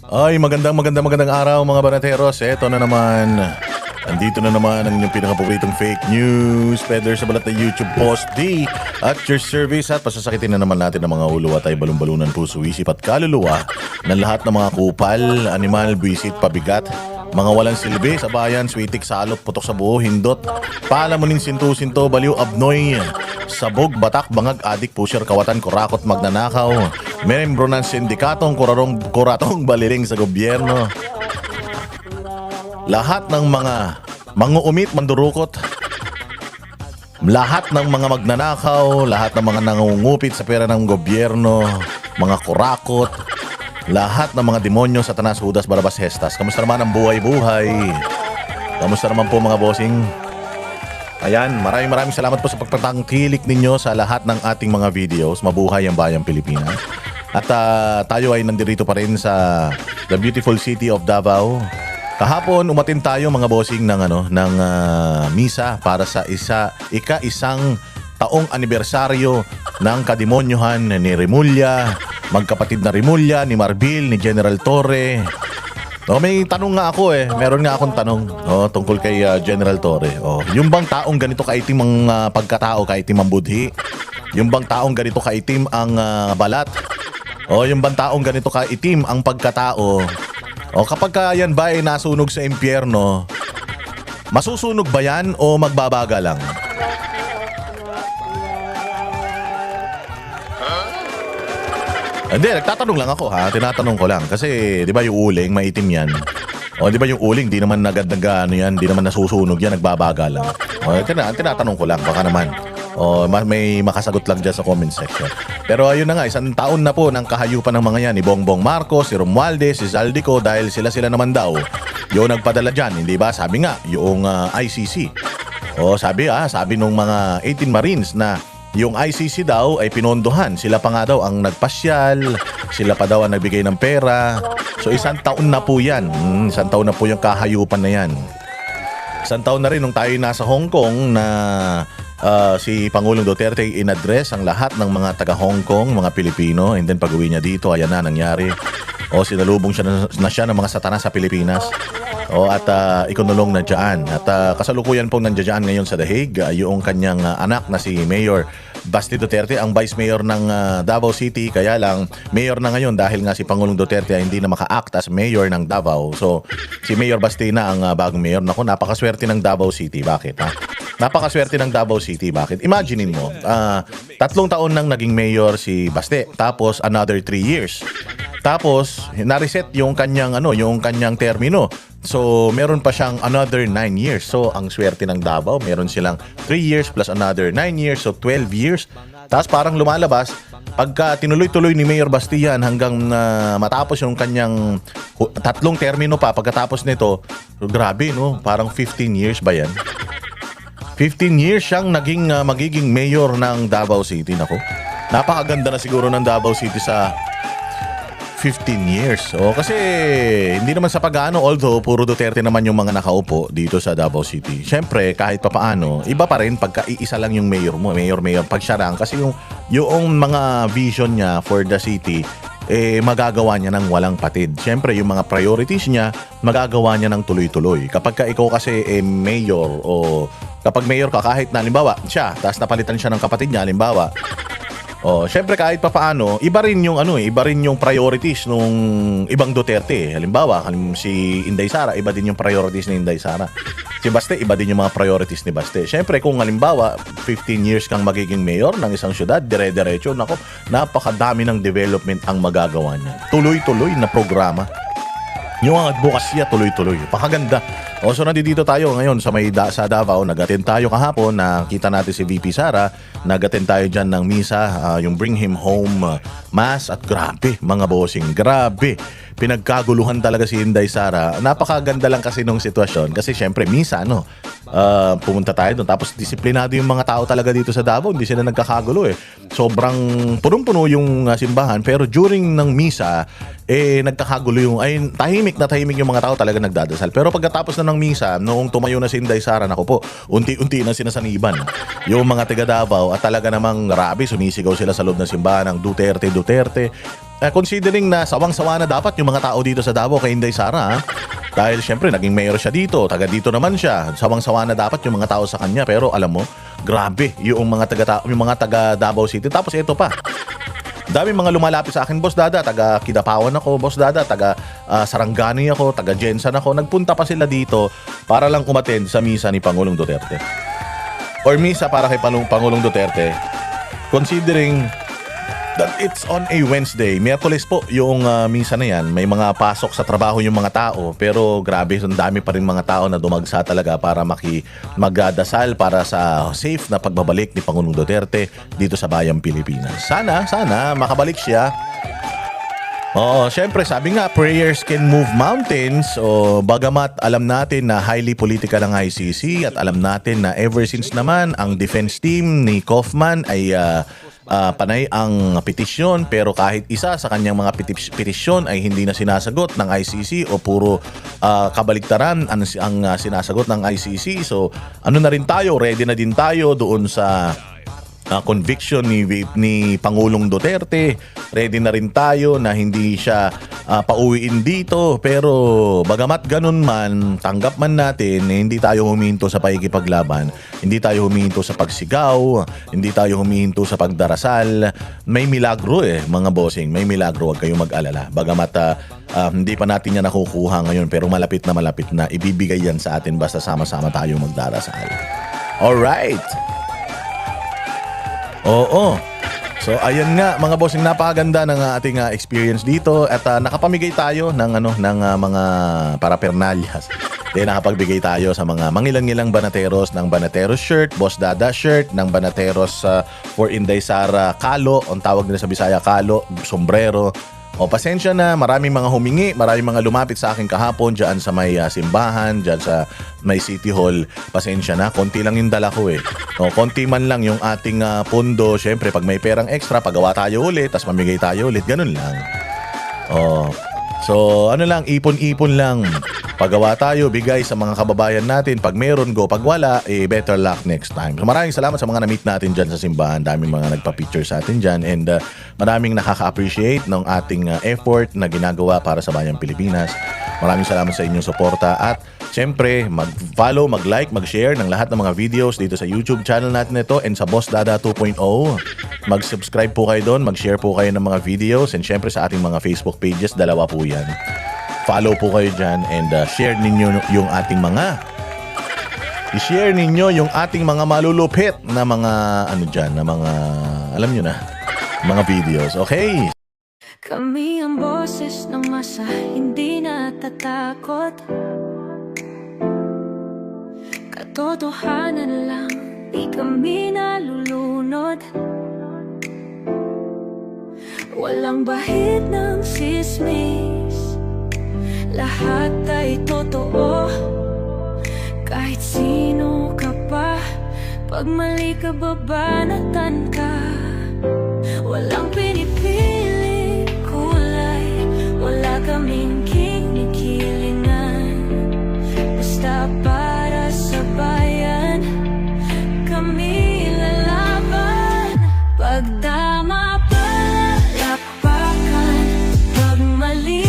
Ay, magandang araw mga banateros. Eto na naman. Andito na naman ang inyong pinakapaboritong fake news. Peddler sa balat na YouTube post D at your service at pasasakitin na naman natin ang mga ulo at ay balon-balunan, puso, isip at kaluluwa ng lahat ng mga kupal, animal, bisit, pabigat, mga walang silbi sa bayan, switik, salot, putok sa buho, hindot, palamunin, sinto-sinto, baliw, abnoy, sabog, batak, bangag, adik, pusher, kawatan, kurakot, magnanakaw, membro ng sindikatong kuratong baliling sa gobyerno. Lahat ng mga manguumit, mandurukot, lahat ng mga magnanakaw, lahat ng mga nangungupit sa pera ng gobyerno, mga kurakot, lahat ng mga demonyo, Satanas, Judas, Barabas, Hestas. Kamusta naman ang buhay-buhay? Kamusta naman po mga bossing? Ayan, maraming salamat po sa pagpatangkilik ninyo sa lahat ng ating mga videos. Mabuhay ang bayang Pilipinas. At tayo ay nandirito pa rin sa the beautiful city of Davao. Kahapon umatin tayo mga bossing ng misa para sa ika-isang taong anibersaryo ng kademonyohan ni Remulla, magkapatid na Remulla, ni Marbil, ni General Torre. May tanong nga ako meron nga akong tanong tungkol kay General Torre. Yung bang taong ganito kaitim ang pagkatao, kaitim ang budhi? Yung bang taong ganito kaitim ang balat? Yung bang taong ganito kaitim ang pagkatao? Kapag yan ba ay nasunog sa impyerno, masusunog ba yan o magbabaga lang? Hindi, nagtatanong lang ako tinatanong ko lang. Kasi di ba yung uling, maitim yan. Di ba yung uling, di naman yan, di naman nasusunog yan, nagbabaga lang. Tinatanong ko lang, baka naman. May makasagot lang dyan sa comment section. Pero ayun na nga, isang taon na po ng kahayupan ng mga yan ni Bongbong Marcos, si Romualdez, si Zaldico, dahil sila naman daw yung nagpadala dyan, hindi ba? Sabi nga, yung ICC. Sabi nung mga 18 Marines na yung ICC daw ay pinondohan. Sila pa nga daw ang nagpasyal, sila pa daw ang nagbigay ng pera. So isang taon na po yan. Isang taon na po yung kahayupan na yan. Isang taon na rin nung tayo nasa Hong Kong na si Pangulong Duterte in-address ang lahat ng mga taga Hong Kong, mga Pilipino, and then pag-uwi niya dito, ayan na nangyari. Sinalubong siya ng mga Satanas sa Pilipinas. At ikunulong na dyan. At kasalukuyan pong nandiyan ngayon sa The Hague yung kanyang anak na si Mayor Basti Duterte, ang Vice Mayor ng Davao City. Kaya lang, Mayor na ngayon dahil nga si Pangulong Duterte ay hindi na maka-act as Mayor ng Davao. So, si Mayor Basti na ang bagong Mayor. Naku, napakaswerte ng Davao City. Bakit? Napakaswerte ng Davao City. Bakit? Imaginein mo, 3 taon nang naging Mayor si Basti. Tapos, another 3 years. Tapos, na-reset yung kanyang termino. So, meron pa siyang another 9 years. So, ang swerte ng Davao, meron silang 3 years plus another 9 years. So, 12 years. Tapos parang lumalabas, pagka tinuloy-tuloy ni Mayor Bastian hanggang matapos yung kanyang 3 termino pa, pagkatapos nito, grabe no, parang 15 years ba yan? 15 years siyang magiging mayor ng Davao City. Nako, napakaganda na siguro ng Davao City sa 15 years. Kasi hindi naman sa pag-ano, although puro Duterte naman yung mga nakaupo dito sa Davao City. Siyempre, kahit papaano, iba pa rin pagka iisa lang yung mayor mo, mayor, pag siya lang. Kasi yung mga vision niya for the city, magagawa niya ng walang patid. Siyempre, yung mga priorities niya, magagawa niya ng tuloy-tuloy. Kapag ka ikaw kasi mayor o kapag mayor ka, kahit na, halimbawa, siya, tapos napalitan siya ng kapatid niya, halimbawa, syempre kahit papaano, iba rin yung priorities nung ibang Duterte. Halimbawa, si Inday Sara, iba din yung priorities ni Inday Sara. Si Baste, iba din yung mga priorities ni Baste. Syempre kung halimbawa, 15 years kang magiging mayor ng isang syudad, dire-diretso, nako, napakadami ng development ang magagawa niya. Tuloy-tuloy na programa. Yung advokasya tuloy-tuloy. Pakaganda. So nandito tayo ngayon sa Davao. Nag-attend tayo kahapon. Nakita natin si VP Sara. Nag-attend tayo dyan ng misa. Yung Bring Him Home Mass. At grabe mga bossing. Grabe. Pinagkaguluhan talaga si Inday Sara. Napakaganda lang kasi nung sitwasyon. Kasi syempre misa pumunta tayo doon. Tapos disiplinado yung mga tao talaga dito sa Davao. Hindi sila nagkakagulo Sobrang punong-puno yung simbahan. Pero during ng misa, nagkakagulo tahimik yung mga tao talaga nagdadasal. Pero pagkatapos na ng misa, noong tumayo na si Inday Sara, naku po, unti-unti na sinasaniban yung mga taga Davao at talaga namang grabe, sumisigaw sila sa loob ng simbahan ng Duterte. considering na sawang-sawa na dapat yung mga tao dito sa Davao kay Inday Sara, dahil syempre naging mayor siya dito, taga dito naman siya, sawang-sawa na dapat yung mga tao sa kanya, pero alam mo, grabe yung mga taga Davao City. Tapos ito pa, daming mga lumalapit sa akin, Boss Dada, taga Kidapawan ako, Boss Dada, taga Sarangani ako, taga Jensan ako. Nagpunta pa sila dito para lang umattend sa misa ni Pangulong Duterte. Or misa para kay Pangulong Duterte. Considering that it's on a Wednesday, Miyerkules po yung misa na yan. May mga pasok sa trabaho yung mga tao, pero grabe, ang dami pa rin mga tao na dumagsa talaga para magdasal para sa safe na pagbabalik ni Pangulong Duterte dito sa bayang Pilipinas. Sana makabalik siya. Oo, syempre sabi nga, prayers can move mountains. O bagamat alam natin na highly political ang ICC at alam natin na ever since naman ang defense team ni Kaufman ay panay ang petisyon, pero kahit isa sa kanyang mga petisyon ay hindi na sinasagot ng ICC o puro kabaliktaran ang sinasagot ng ICC. So ano na rin tayo, ready na din tayo doon sa conviction ni Pangulong Duterte. Ready na rin tayo na hindi siya pauwiin dito. Pero bagamat ganun man, tanggap man natin, hindi tayo huminto sa pakikipaglaban, hindi tayo huminto sa pagsigaw, hindi tayo huminto sa pagdarasal. May milagro mga bossing, may milagro, huwag kayong mag-alala. Bagamat hindi pa natin yan nakukuha ngayon, pero malapit na ibibigay yan sa atin basta sama-sama tayo magdarasal. Alright. Oo. So ayan nga mga bossing, napakaganda ng ating experience dito at nakapamigay tayo ng mga parapernalyas. Nakapagbigay tayo sa mga mangilang-ilang banateros ng Banateros shirt, Boss Dada shirt, ng Banateros for Inday Sara kalo, ang tawag nila sa Bisaya kalo, sombrero. O pasensya na, maraming mga humingi, maraming mga lumapit sa akin kahapon dyan sa may simbahan, dyan sa may City Hall. Pasensya na, konti lang yung dala ko O, konti man lang yung ating pondo. Syempre, pag may perang extra, pagawa tayo ulit, tas mamigay tayo ulit, ganun lang. O, so ipon-ipon lang. Pagawa tayo, bigay sa mga kababayan natin. Pag meron, go. Pag wala, better luck next time. So, maraming salamat sa mga na-meet natin dyan sa simbahan. Daming mga nagpa-picture sa atin dyan. And maraming nakaka-appreciate ng ating effort na ginagawa para sa bayang Pilipinas. Maraming salamat sa inyong suporta. At syempre, mag-follow, mag-like, mag-share ng lahat ng mga videos dito sa YouTube channel natin ito and sa Boss Dada 2.0. Mag-subscribe po kayo doon, mag-share po kayo ng mga videos, and syempre sa ating mga Facebook pages, dalawa po yan. Follow po kayo dyan and share ninyo yung ating mga i-share ninyo yung ating mga malulupit na mga na mga alam nyo na, mga videos. Okay? Kami ang boses ng masa, hindi natatakot. Katotohanan lang, di kami nalulunod. Walang bahid ng sismis, lahat ay totoo. Kahit sino ka pa, pag mali ka babanatan ka. Walang pinipili kulay, wala kaming kinikilingan. Basta para sa bayan, kami lalaban. Pag tama palapakan, pag mali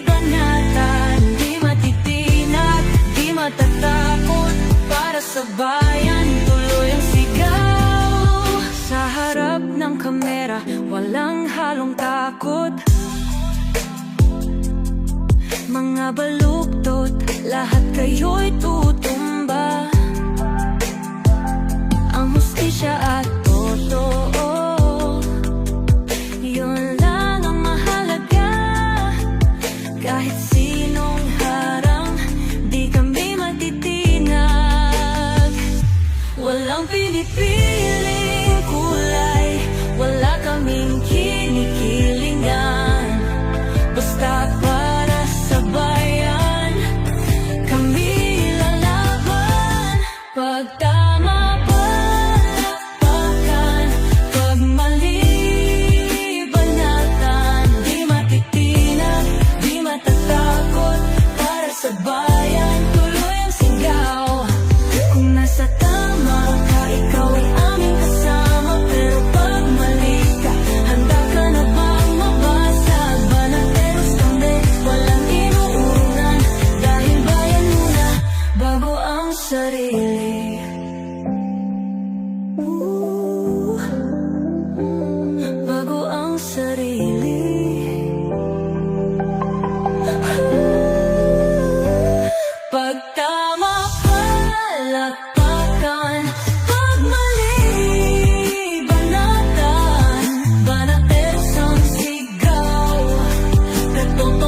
banatan. Di matitinag, di matatakot, para sa bayan tuloy ang sigaw. Sa harap ng kamera, walang halong takot. Mga baluktot, lahat kayo'y tutumba. Ang hustisya at totoo, yun lang ang mahalaga. Kahit sinong harang, di kami matitinag. Walang pinipiling kulay, wala kaming kinikilingan. Basta para sa bayan, kami lalaban. Pag tama palapakan, pag mali banatan. Di matitinag, di matatakot, para sa bayan tuloy ang sigaw. Kung nasa tama ka, ikaw ay aming kasama. Pero pag mali ka, handa ka na bang totoo